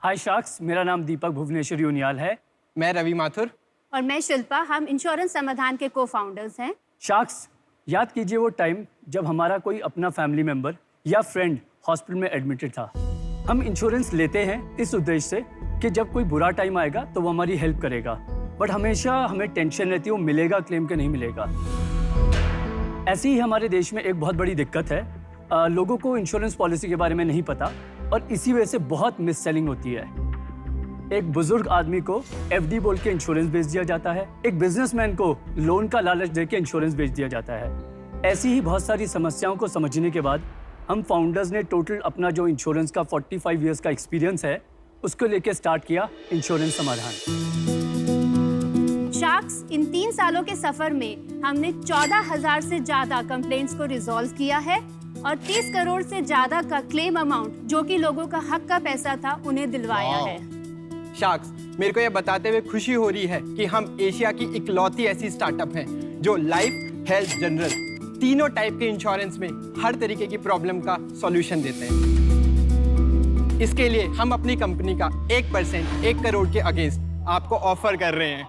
हाय sharks, मेरा नाम दीपक भुवनेश्वरी उनियाल है। मैं रवि माथुर। और मैं शिल्पा। हम इंश्योरेंस समाधान के को-फाउंडर्स हैं। शार्क्स, याद कीजिए वो टाइम जब हमारा कोई अपना फैमिली मेंबर या फ्रेंड हॉस्पिटल में एडमिटेड था। हम इंश्योरेंस लेते हैं इस उद्देश्य से कि जब कोई बुरा टाइम आएगा तो वो हमारी हेल्प करेगा, बट हमेशा हमें टेंशन रहती है वो मिलेगा क्लेम के नहीं मिलेगा। ऐसी ही हमारे देश में एक बहुत बड़ी दिक्कत है, लोगों को इंश्योरेंस पॉलिसी के बारे में नहीं पता और इसी वजह से बहुत मिस सेलिंग होती है। एक बुजुर्ग आदमी को एफडी बोल के इंश्योरेंस बेच दिया जाता है, एक बिजनेसमैन को लोन का लालच देके इंश्योरेंस बेच दिया जाता है। ऐसी ही बहुत सारी समस्याओं को समझने के बाद हम फाउंडर्स ने टोटल अपना जो इंश्योरेंस का 45 इयर्स का एक्सपीरियंस है उसको लेके स्टार्ट किया इंश्योरेंस समाधान। शार्क्स, इन 3 सालों के सफर में हमने 14,000 से ज्यादा कंप्लेंट्स को रिजॉल्व किया है और 30 करोड़ से ज्यादा का क्लेम अमाउंट जो कि लोगों का हक का पैसा था उन्हें दिलवाया है। शार्क्स, मेरे को ये बताते हुए खुशी हो रही है कि हम एशिया की इकलौती ऐसी स्टार्टअप हैं जो लाइफ, हेल्थ, जनरल तीनों टाइप के इंश्योरेंस में हर तरीके की प्रॉब्लम का सॉल्यूशन देते हैं। इसके लिए हम अपनी कंपनी का 1% 1 करोड़ के अगेंस्ट आपको ऑफर कर रहे हैं।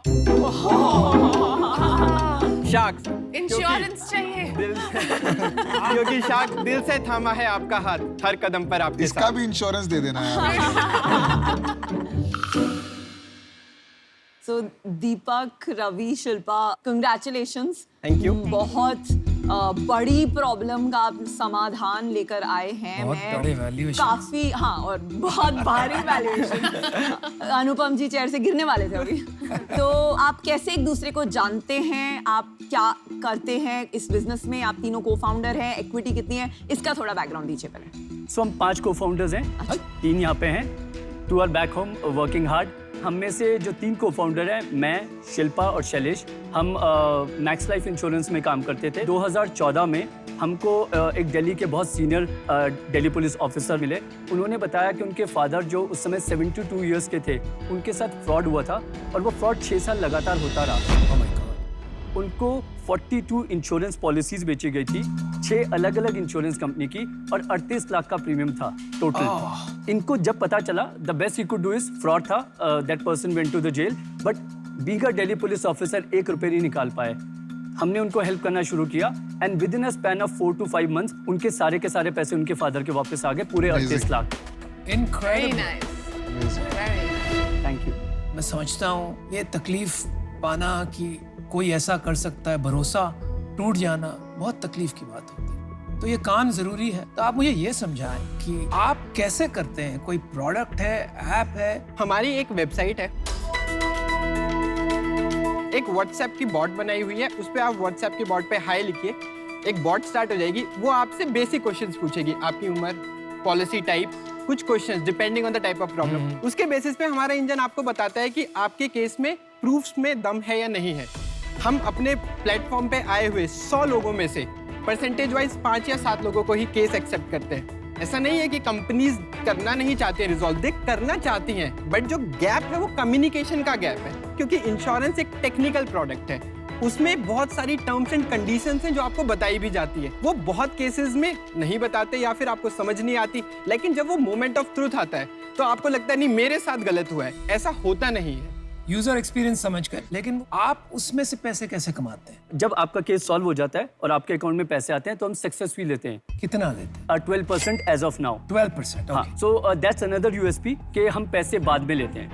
शार्क्स, इंश्योरेंस चाहिए दिल से क्योंकि शार्क दिल से थामा है आपका हाथ हर कदम पर आपके इसका साथ। भी इंश्योरेंस दे देना यार। So Deepak, Ravi, Shilpa, congratulations. Thank you. बहुत बड़ी प्रॉब्लम का आप समाधान लेकर आए हैं। मैं काफी और बहुत भारी वैल्यूएशन। अनुपम जी चेयर से गिरने वाले थे अभी। तो आप कैसे एक दूसरे को जानते हैं, आप क्या करते हैं इस बिजनेस में, आप तीनों को फाउंडर हैं, इक्विटी कितनी है, इसका थोड़ा बैकग्राउंड दीजिए पहले। सो हम 5 को-फाउंडर्स हैं, 3 यहाँ पे हैं, 2 are back home working hard. हम में से जो 3 को-फाउंडर हैं, मैं, शिल्पा और शैलेश, हम मैक्स लाइफ इंश्योरेंस में काम करते थे। 2014 में हमको एक दिल्ली के बहुत सीनियर दिल्ली पुलिस ऑफिसर मिले। उन्होंने बताया कि उनके फादर जो उस समय 72 इयर्स के थे, उनके साथ फ्रॉड हुआ था और वो फ्रॉड 6 साल लगातार होता रहा। उनको 42 इंश्योरेंस पॉलिसीज बेची गई थी, 6 अलग अलग इंश्योरेंस कंपनी की, और 38 लाख का प्रीमियम था टोटल। इनको जब पता चला, the best he could do is fraud था, that person went to the jail, but being a Delhi police officer 1 रुपये नहीं निकाल पाए। हमने उनको हेल्प करना शुरू किया and with in a span of 4 to 5 months उनके सारे के सारे पैसे उनके फादर के वापस आ गए, पूरे 38 लाख। Thank you. मैं समझता हूँ ये तकलीफ पाना कि कोई ऐसा कर सकता है, भरोसा टूट जाना बहुत तकलीफ की बात होती है। तो ये काम जरूरी है। तो आप मुझे ये समझाएं कि आप कैसे करते हैं, कोई प्रोडक्ट है, ऐप है? हमारी एक वेबसाइट है, एक व्हाट्सएप की बॉट बनाई हुई है, उस पे आप व्हाट्सएप की बॉट पे हाय लिखिए, एक बॉट स्टार्ट हो जाएगी। वो आपसे बेसिक क्वेश्चंस पूछेगी, आपकी उम्र, पॉलिसी टाइप, कुछ questions depending on the type of problem. उसके बेसिस पे हमारा इंजन आपको बताता है कि आपके केस में प्रूफ्स में दम है या नहीं है। हम अपने प्लेटफॉर्म पे आए हुए 100 लोगों में से परसेंटेज वाइज 5 या 7 लोगों को ही केस एक्सेप्ट करते हैं। ऐसा नहीं है कि कंपनीज करना नहीं चाहती हैं रिजॉल्व, दे करना चाहती हैं, बट जो गैप है वो कम्युनिकेशन का गैप है, क्योंकि इंश्योरेंस एक टेक्निकल प्रोडक्ट है, उसमें बहुत सारी टर्म्स एंड कंडीशंस हैं जो आपको बताई भी जाती है। वो बहुत केसेस में नहीं बताते या फिर आपको समझ नहीं आती, लेकिन जब वो मोमेंट ऑफ ट्रूथ आता है तो आपको लगता है नहीं मेरे साथ गलत हुआ है। ऐसा होता नहीं है। यूजर एक्सपीरियंस समझ कर, लेकिन आप उसमें से पैसे कैसे कमाते हैं? जब आपका केस सॉल्व हो जाता है और आपके अकाउंट में पैसे आते हैं तो हम सक्सेस फी लेते हैं। कितना लेते हैं? 12% एज ऑफ नाउ। 12%। हाँ, सो दैट्स अनदर यूएसपी कि हम पैसे बाद में लेते हैं।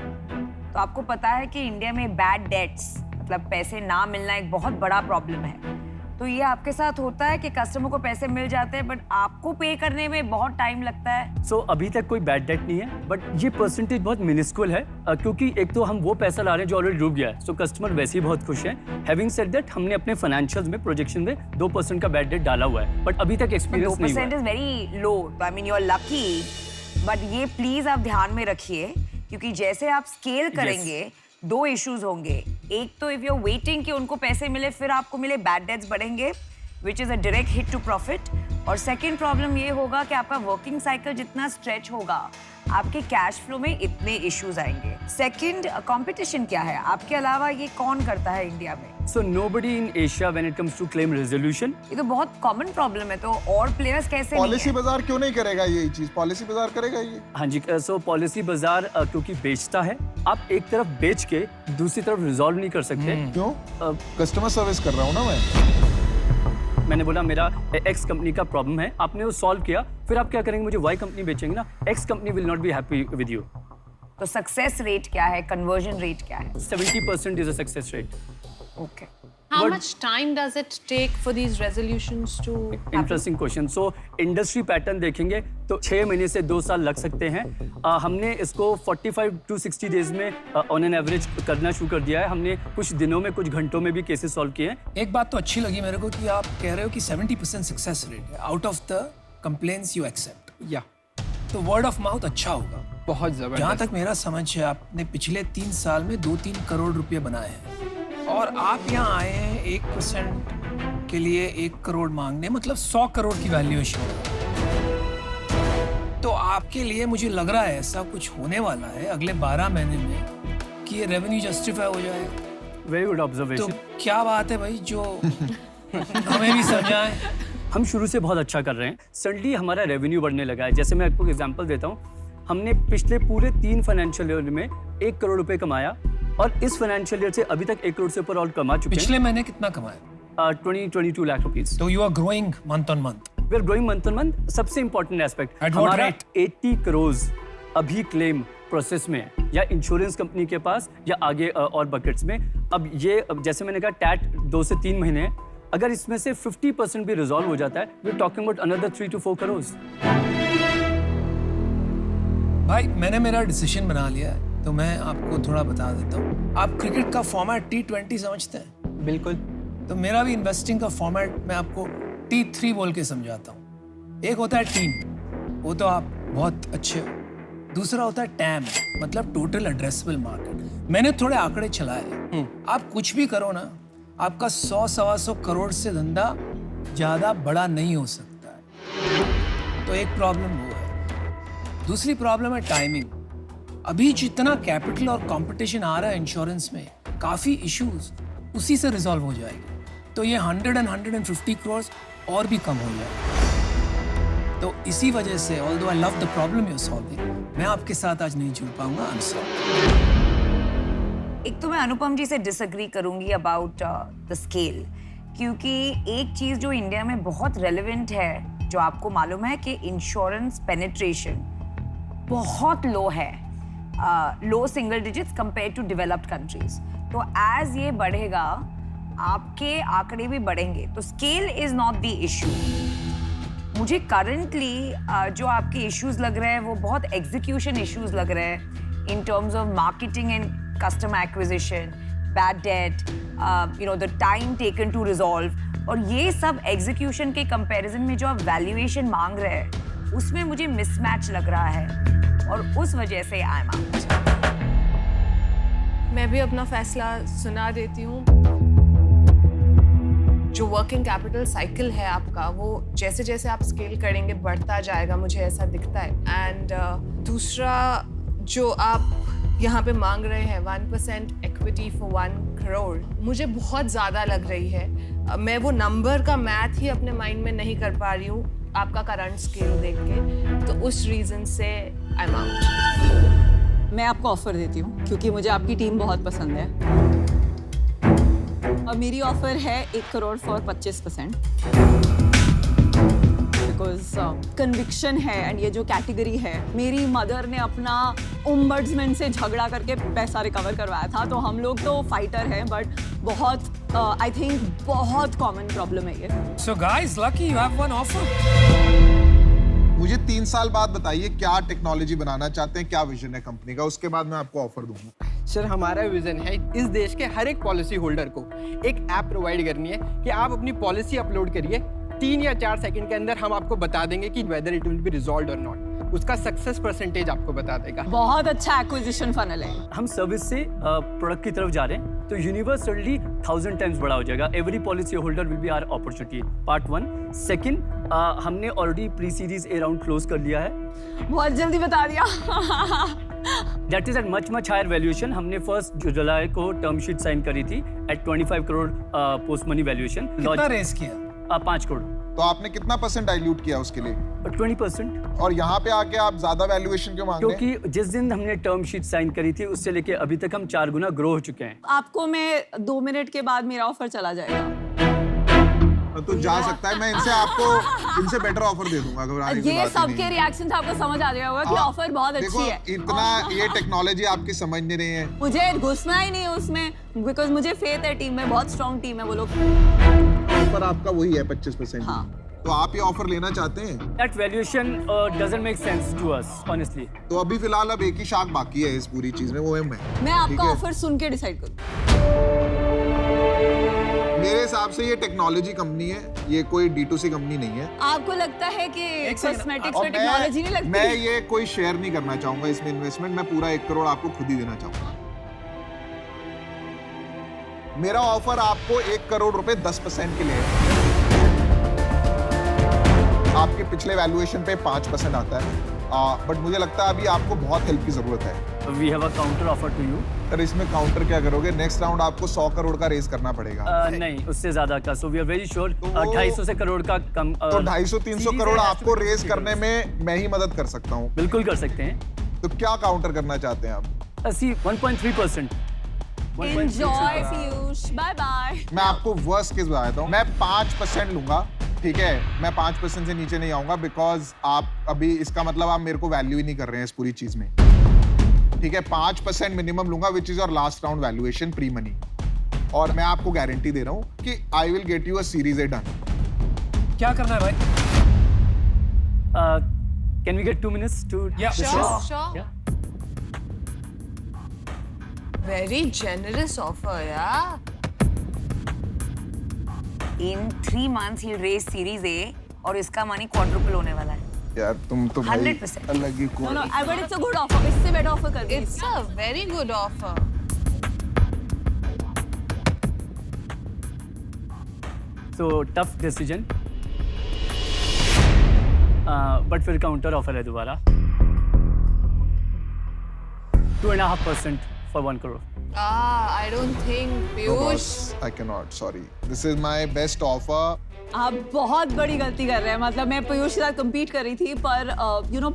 तो आपको पता है कि इंडिया में बैड डेट्स, मतलब पैसे ना मिलना, एक बहुत बड़ा प्रॉब्लम है। तो ये आपके साथ होता है कि कस्टमर को पैसे मिल जाते हैं बट आपको पे करने में बहुत टाइम लगता है? सो अभी तक कोई बैड डेट नहीं है, बट ये परसेंटेज बहुत मिनिस्कुल है, क्योंकि एक तो हम वो पैसा ला रहे हैं जो ऑलरेडी डूब गया है, सो कस्टमर वैसे ही बहुत खुश हैं। हैविंग सेड दैट, हमने अपने फाइनेंशियल्स में प्रोजेक्शन में 2% का बैड डेट डाला हुआ है, बट अभी तक एक्सपीरियंस नहीं हुआ है। 2% is very low, I mean you are lucky, but ये प्लीज आप ध्यान में रखिए, क्योंकि जैसे आप स्केल करेंगे दो इश्यूज होंगे। एक तो इफ यू आर वेटिंग कि उनको पैसे मिले फिर आपको मिले, बैड डेट्स बढ़ेंगे which is a direct hit to profit. और सेकेंड प्रॉब्लम ये होगा कि आपका वर्किंग साइकिल जितना स्ट्रेच होगा, आपके कैश फ्लो में इतने इश्यूज आएंगे। सेकंड, कंपटीशन क्या है? आपके अलावा ये कौन करता है इंडिया में? So nobody in Asia when it comes to claim resolution. ये तो बहुत कॉमन प्रॉब्लम है, तो और प्लेयर्स कैसे नहीं पॉलिसी है? बाजार क्यों नहीं करेगा ये चीज? पॉलिसी बाजार करेगा ये? हाँ जी, सो पॉलिसी बाजार क्योंकि बेचता है, आप एक तरफ बेच के दूसरी तरफ रिजॉल्व नहीं कर सकते। क्यों? कस्टमर सर्विस कर रहा हूँ ना मैं। मैंने बोला मेरा एक्स कंपनी का प्रॉब्लम है, आपने वो सॉल्व किया, फिर आप क्या करेंगे? मुझे वाई कंपनी बेचेंगे ना, x company will not be happy with you. तो सक्सेस रेट क्या है, कन्वर्जन रेट क्या है? 70% is a success rate. Okay, How But- much time does it take for these resolutions to happen? Interesting question. So industry pattern देखेंगे तो 6 महीने से 2 साल लग सकते हैं। हमने इसको 45 to 60 डेज में ऑन एन एवरेज करना शुरू कर दिया है। हमने कुछ दिनों में, कुछ घंटों में भी केसेस सॉल्व किए हैं। एक बात तो अच्छी लगी मेरे को कि आप कह रहे हो कि 70% सक्सेस रेट है out of the complaints you accept. या तो वर्ड ऑफ माउथ अच्छा होगा। बहुत जहाँ जबरदस्त। तक मेरा समझ है, आपने पिछले 3 साल में 2-3 करोड़ रुपए बनाए हैं और आप यहाँ आए हैं 1% के लिए 1 करोड़ मांगने, मतलब 100 करोड़ की वैल्यूएशन। तो आपके लिए मुझे लग रहा है ऐसा कुछ होने वाला है अगले 12 महीने में कि ये रेवेन्यू जस्टिफाई हो जाएगा। वेरी गुड तो ऑब्जर्वेशन। क्या बात है भाई जो हमें भी समझाएं। हम शुरू से बहुत अच्छा कर रहे हैं। सडनली हमारा रेवेन्यू बढ़ने लगा है। जैसे मैं आपको एग्जांपल देता हूँ, हमने पिछले पूरे 3 फाइनेंशियल ईयर में 1 करोड़ रुपए कमाया और इस फाइनेंशियल ईयर से अभी तक 1 करोड़ से ऊपर और कमा चुके पिछले महीने कितना कमाया? हैं। 22 लाख रुपीस। तो you are growing month on month. We are growing month on month. सबसे इंपॉर्टेंट एस्पेक्ट, At what हमारा rate? 80 करोड़ अभी क्लेम प्रोसेस में है, या इंश्योरेंस कंपनी के पास या आगे और बकेट्स में। अब ये जैसे मैंने कहा, टैट 2 से 3 महीने है। अगर इसमें से 50% भी रिजॉल्व हो जाता है, we are talking about another 3 to 4 crore. भाई मैंने मेरा डिसीजन बना लिया है, तो मैं आपको थोड़ा बता देता हूँ। आप क्रिकेट का फॉर्मेट T20 समझते हैं? बिल्कुल। तो मेरा भी इन्वेस्टिंग का फॉर्मेट मैं आपको T3 बोल के समझाता हूँ। एक होता है टीम, वो तो आप बहुत अच्छे हो। दूसरा होता है टैम, मतलब टोटल एड्रेसेबल मार्केट। मैंने थोड़े आंकड़े चलाए। आप कुछ भी करो ना, आपका 100-125 करोड़ से धंधा ज्यादा बड़ा नहीं हो सकता है। तो एक प्रॉब्लम वो है। दूसरी प्रॉब्लम है टाइमिंग। अभी जितना कैपिटल और कंपटीशन आ रहा है इंश्योरेंस में, काफी इश्यूज उसी से रिजॉल्व हो जाएंगे। तो ये 150 करोड़ और भी कम हो जाएगा। तो इसी वजह से, although I love the problem you are solving, मैं आपके साथ आज नहीं जुड़ पाऊंगा। I am sorry. एक तो मैं अनुपम जी से डिसएग्री करूंगी अबाउट द स्केल, क्योंकि एक चीज जो इंडिया में बहुत रेलेवेंट है, जो आपको मालूम है कि इंश्योरेंस पेनिट्रेशन बहुत लो है, low single digits compare to developed countries. तो एज ये बढ़ेगा, आपके आंकड़े भी बढ़ेंगे। तो scale is not the issue. मुझे करंटली जो आपके इश्यूज लग रहे हैं वो बहुत एग्जीक्यूशन इश्यूज लग रहे हैं, in terms of marketing and customer acquisition, bad debt, the time taken to resolve. और ये सब एग्जीक्यूशन के कंपैरिजन में जो आप वैल्यूएशन मांग रहे हैं, उसमें मुझे मिसमैच लग रहा है, और उस वजह से आई एम आउट। मैं भी अपना फैसला सुना देती हूँ। जो वर्किंग कैपिटल साइकिल है आपका, वो जैसे जैसे आप स्केल करेंगे बढ़ता जाएगा, मुझे ऐसा दिखता है। एंड दूसरा, जो आप यहाँ पे मांग रहे हैं 1% इक्विटी फॉर 1 करोड़, मुझे बहुत ज़्यादा लग रही है। मैं वो नंबर का मैथ ही अपने माइंड में नहीं कर पा रही हूँ आपका करंट स्केल देख के, तो उस रीज़न से आई एम आउट। मैं आपको ऑफर देती हूँ क्योंकि मुझे आपकी टीम बहुत पसंद है। और मेरी ऑफर है 1 करोड़ फॉर 25%, बिकॉज कन्विक्शन है। एंड ये जो कैटेगरी है, मेरी मदर ने अपना ओम्बड्समैन से झगड़ा करके पैसा रिकवर करवाया था। तो हम लोग तो फाइटर हैं, बट बहुत आई थिंक बहुत कॉमन प्रॉब्लम है ये। So guys, lucky you have one offer. मुझे 3 साल बाद बताइए क्या टेक्नोलॉजी बनाना चाहते हैं, क्या विजन है कंपनी का, उसके बाद मैं आपको ऑफर दूंगा। सर, हमारा विजन है इस देश के हर एक पॉलिसी होल्डर को एक ऐप प्रोवाइड करनी है कि आप अपनी पॉलिसी अपलोड करिए, 3 या 4 सेकंड के अंदर हम आपको बता देंगे कि whether it will be resolved और नॉट। उसका सक्सेस परसेंटेज आपको बता देगा। बहुत अच्छा एक्विजिशन फनल है। हम सर्विस से प्रोडक्ट की तरफ जा रहे हैं तो यूनिवर्स सडनली 1000 टाइम्स बड़ा हो जाएगा। Every policy holder will be our opportunity, part 1। Second, हमने already pre series A round close कर लिया है। बहुत जल्दी बता दिया। That is at much higher valuation. हमने 1 जुलाई को टर्म शीट साइन करी थी at 25 crore post money valuation. कितना रेस किया? 5 करोड़। तो आपने कितना % डाइल्यूट किया उसके लिए? 20%। और यहाँ पे आके आप ज्यादा वैल्यूएशन क्यों मांग रहे हैं? क्योंकि जिस दिन हमने टर्म शीट साइन करी थी उससे लेके अभी तक हम 4 गुना ग्रो हो चुके हैं। आपको मैं 2 मिनट के बाद मेरा ऑफर चला जाएगा। तो जा सकता है, मैं इनसे बेटर ऑफर दे दूंगा। घबराने की ये बात ही सबके नहीं। रिएक्शन से आपको समझ आ गया होगा कि हाँ, ऑफर बहुत देखो, अच्छी है। इतना ये टेक्नोलॉजी आपकी समझ नहीं रही है। मुझे घुसना ही नहीं है उसमें, बिकॉज मुझे फेथ है टीम में, बहुत स्ट्रॉन्ग टीम है वो लोग। ऑफर आपका वही है 25%। हाँ। तो आप ये ऑफर लेना चाहते हैं? That valuation doesn't make sense to us, honestly. तो अभी फिलहाल अब एक ही शाख बाकी है इस पूरी चीज में, वो है मैं। मैं ठीक आपका है? ऑफर सुन के डिसाइड करूँ। मेरे हिसाब से ये टेक्नोलॉजी कंपनी है, ये कोई D2C कंपनी नहीं है। आपको लगता है कि second, कॉस्मेटिक्स और में टेक्नोलॉजी नहीं लगती? मैं ये कोई शेयर नहीं करना चाहूंगा इसमें इन्वेस्टमेंट। मैं पूरा 1 करोड़ आपको खुद ही देना चाहूंगा। मेरा ऑफर आपको 1 करोड़ रुपए 10% के लिए है। आपके पिछले वैल्यूएशन पे 5% आता है, बट मुझे लगता है अभी आपको बहुत हेल्प की जरूरत है। We have a counter offer to you. Sir इसमें काउंटर क्या करोगे? नेक्स्ट राउंड आपको 100 करोड़ का रेस करना पड़ेगा। नहीं, उससे ज्यादा का। So we are very sure 250 से करोड़ का कम। तो 250-300 करोड़ आपको रेस करने में मैं ही मदद कर सकता हूँ। बिल्कुल कर सकते हैं। तो क्या काउंटर करना चाहते हैं आप? 1.3%। Enjoy Piyush, bye bye. मैं आपको वर्स्ट केस बताता हूँ। मैं 5% लूंगा, ठीक है? मैं 5% से नीचे नहीं आऊंगा, बिकॉज आप अभी, इसका मतलब आप मेरे को वैल्यू ही नहीं कर रहे हैं इस पूरी चीज में, ठीक है? 5% मिनिमम लूंगा, which is your last round valuation pre money. और मैं आपको गारंटी दे रहा हूँ कि I will get you a series A done. क्या करना है भाई? Can we get 2 minutes to Yeah. discuss? Sure. Yeah. Very generous offer, yeah. In 3 months he'll raise Series A और इसका मनी क्वाड्रुपल होने वाला है। यार तुम तो भाई 100%. अलग ही No, no, but it's a good offer. इससे better offer कर It's a very good offer. So tough decision. But फिर काउंटर ऑफर है दोबारा। 2.5% for 1 crore. I don't think No, Piyush. boss, I cannot, sorry. This is my best offer. आप बहुत बड़ी गलती कर रहे हैं। मतलब मैं पीयूष के साथ compete कर रही थी, पर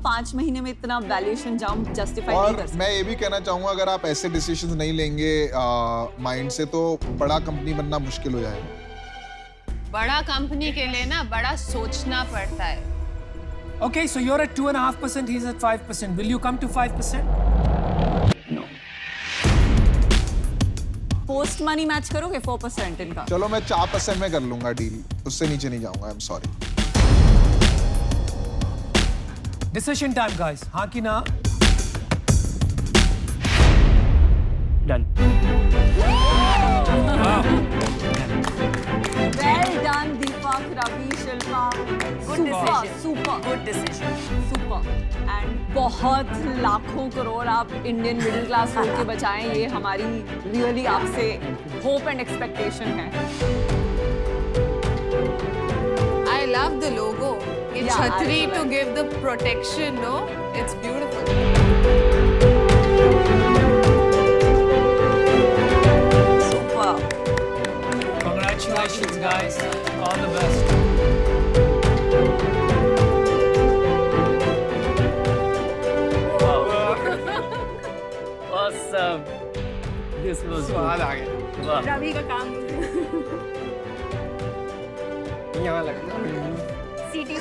5 महीने में इतना वैल्यूएशन जंप जस्टिफाई नहीं और कर सकते। मैं ये भी कहना चाहूंगा, अगर आप ऐसे डिसीजंस नहीं लेंगे माइंड से, तो बड़ा कंपनी बनना मुश्किल हो जाएगा। बड़ा कंपनी के लिए ना बड़ा सोचना पड़ता है। Okay, so you're at 2.5%, he's at 5%. Will you come to 5%? Post money match करोगे 4% इनका? चलो मैं 4% में कर लूंगा डील, उससे नीचे नहीं जाऊंगा। आई am sorry. Decision time, guys. हाँ कि ना? Done. Well done, Deepak, Ravi, Shilpa. Super. Good decision. Super. And बहुत लाखों करोड़ आप इंडियन मिडिल क्लास लोग के बचाएं, ये हमारी रियली आपसे होप एंड एक्सपेक्टेशन है। I love the logo. It's Yeah, chhatri I also to like give the protection, no? It's beautiful. Super. Congratulations, guys. All the best. Awesome. This was स्वाद good. आ गया। वाह। रवि का काम यहाँ लगा। सीटी